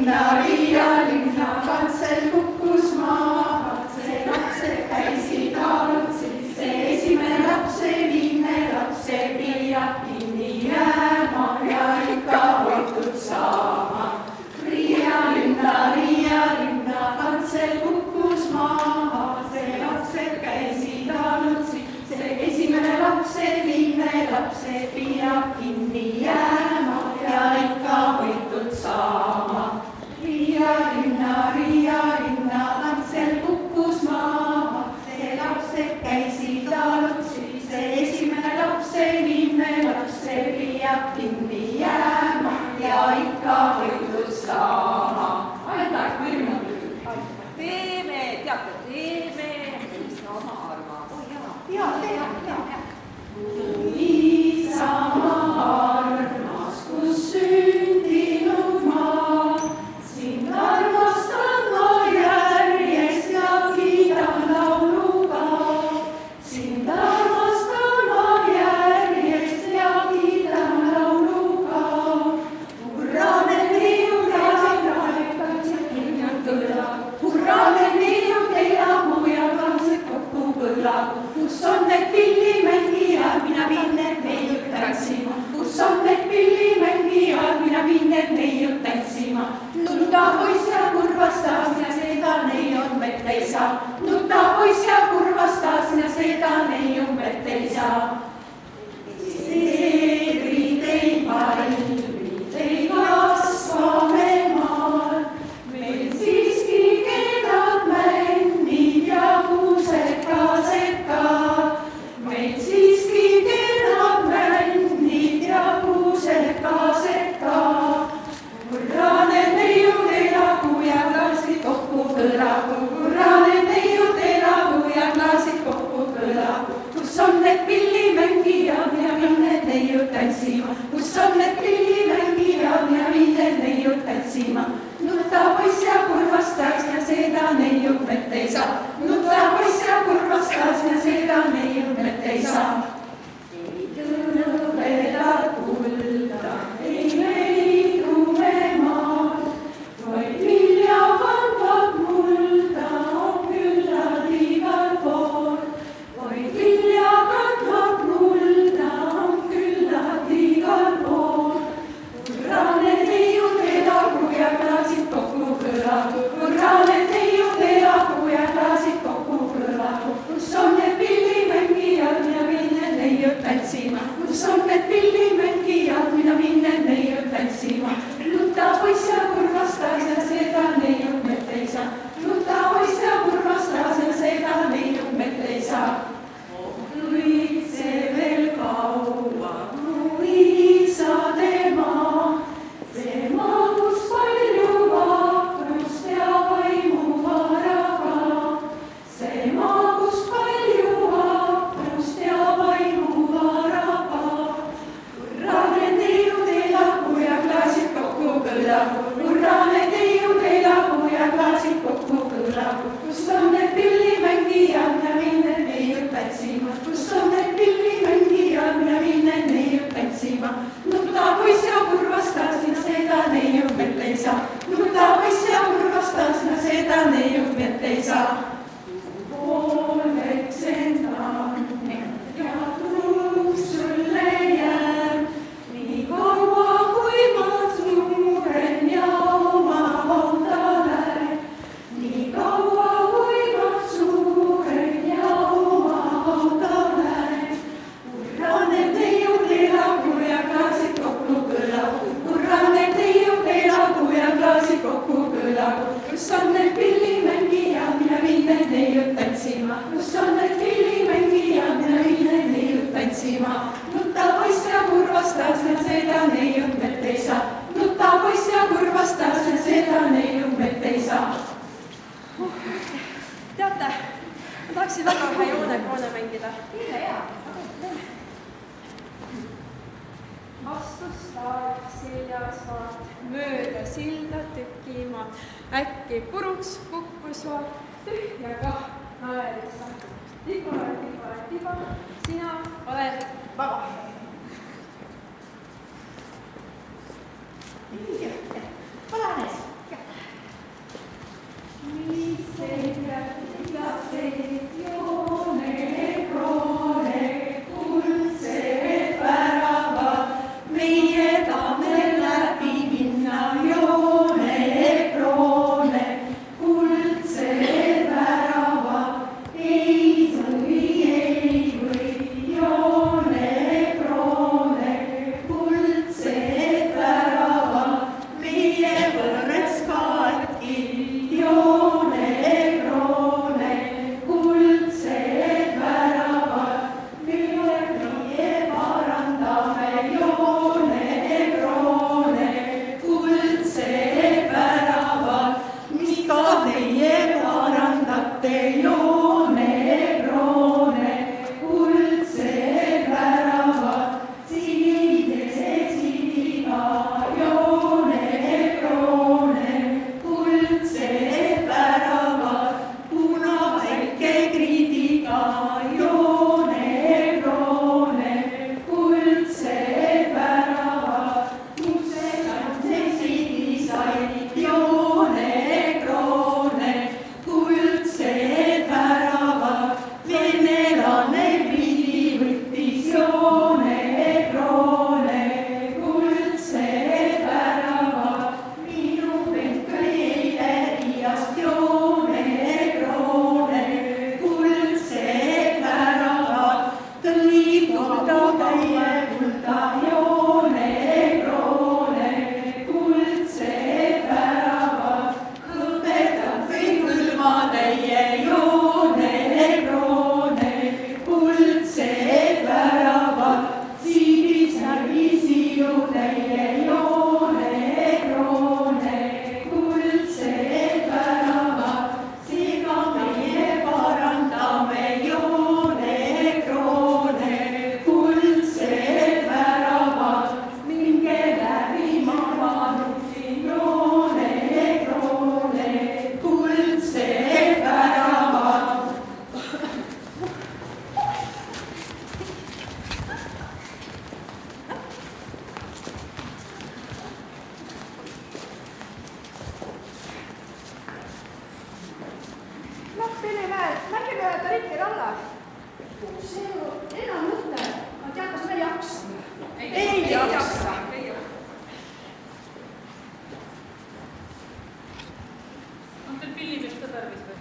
linna, katsel kukkus maha, see lapsed käisid alutsi, see esimene laps, see viimne laps, see püüab kinni jääma ja ikka hoitud saama. linna, katsel kukkus maha, see lapsed käisid alutsi, see esimene laps, see viimne laps, see püüab kinni jääma ja ikka hoitud saama. linna, katsel kukkus maha, see lapsed käisid alutsi, see esimene laps, see viimne laps, see püüab kinni jääma ja ikka hoitud saama. Aeg, mõrma küll. Teeme, mis oma armas. Jaa. Isamaa armas, kus sündinud maa, sind armastan ma järjest ja kiidan lauluga. Sind armastan ma järjest ja kiidan lauluga. Hurraanen liiud elamu ja kansed kokku kõlagu. Kus on need pillimängijad, mina viin need neiud tantsima. Kus on need pillimängijad, mina viin need neiud tantsima. Nuta poiss ja kurvastas, mina seda neiud vett ei saa. Nuta poiss ja kurvastas, mina seda neiud vett ei saa. Seedrid ei valmid, ei kasvame maal. Meil siiski keedad männid ja kuusekased ka. Meil siiski keedad männid ja kuusekased ka. Hurraane neiud elagu ja klaasid kokku kõlagu. Hurraane neiud elagu ja klaasid kokku kõlagu. Kus on need pillimängijad ja viin need neiud tantsima. Kus on need pillimängijad ja viin need neiud tantsima. Nuta poiss ja kurvastas ja seda neiud vett ei saa. Nuta poiss ja kurvastas ja seda neiud vett ei saa. Ei tõuvedad kulda, ei leidu me maal, vaid vilja kandvad mulda on küllad igal pool. Vaid vilja kandvad mulda on küllad igal pool. Hurraane neiud elagu ja klaasid kokku kõlagu. Hurraane neiud elagu ja klaasid kokku kõlagu. Kus on need pillimängijad, mina viin need neiud tantsima. Kus on need pillimängijad, mina viin need neiud tantsima. Nuta poiss ja kurvastas ja seda neiud vett ei saa. Nuta poiss ja kurvastas ja seda neiud vett ei saa. Luid see veel kaua, mu isade maa. See maa, kus palju vaprust ja vaimu varaga. See maa, kus palju vaprust ja vaimu varaga. Hurraane neiud elagu ja klaasid kokku kõlagu. Hurraane neiud elagu ja klaasid kokku kõlagu. Kus on need pillimängijad, mina viin need neiud tantsima. Kus on need pillimängijad, mina viin need neiud tantsima. Nuta poiss ja kurvastas, mina seda neiud vett ei saa. Nuta poiss ja kurvastas, mina seda neiud vett ei saa. Pooleks endane ja truuks sulle jään, nii kaua kui ma suuren ja oma valda lähen. Nii kaua kui ma suuren ja oma valda lähen. Hurraane neiud elagu ja klaasid kokku kõlagu. Hurraane neiud elagu ja klaasid kokku kõlagu. Kus on need pillimängijad, mina viin need neiud tantsima. Kus on need pillimängijad, mina viin need neiud tantsima. Nuta poiss ja kurvastas ja seda neiud vett ei saa. Nuta poiss ja kurvastas ja seda neiud vett ei saa. Teate, ma tahaksin väga ühe joonekoone mängida. Astus taev seljas vaat, mööda silda tükimaad. Äkki puruks kukkus vaat, tühja kah naeris saanud. Tiba, sina oled vaba. Palanes. Äkki me Taritki alla? See on enam mõte, aga tead, kas me ei jaksa? Ei jaksa. On teil pillimist ka tarvis või?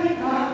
viga.